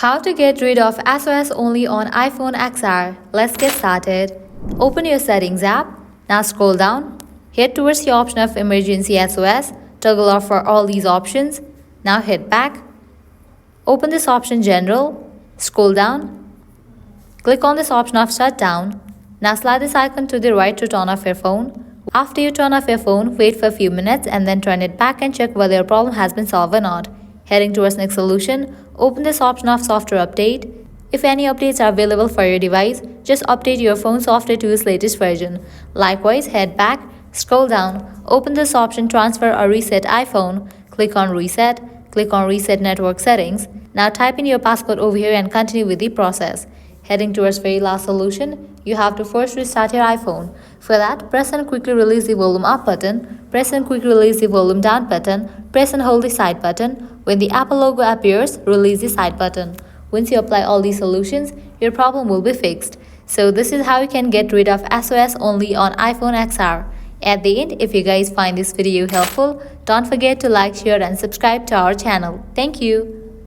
How to get rid of SOS Only on iPhone XR. Let's get started. Open your Settings app. Now scroll down. Head towards the option of Emergency SOS. Toggle off for all these options. Now hit back. Open this option General. Scroll down. Click on this option of Shutdown. Now slide this icon to the right to turn off your phone. After you turn off your phone, wait for a few minutes and then turn it back and check whether your problem has been solved or not. Heading towards next solution, open this option of Software Update. If any updates are available for your device, just update your phone software to its latest version. Likewise, head back, scroll down, open this option Transfer or Reset iPhone, click on Reset Network Settings. Now type in your passcode over here and continue with the process. Heading towards very last solution, you have to first restart your iPhone. For that, press and quickly release the volume up button, press and quickly release the volume down button, press and hold the side button. When the Apple logo appears, release the side button. Once you apply all these solutions, your problem will be fixed. So this is how you can get rid of SOS Only on iPhone XR. At the end, if you guys find this video helpful, don't forget to like, share and subscribe to our channel. Thank you.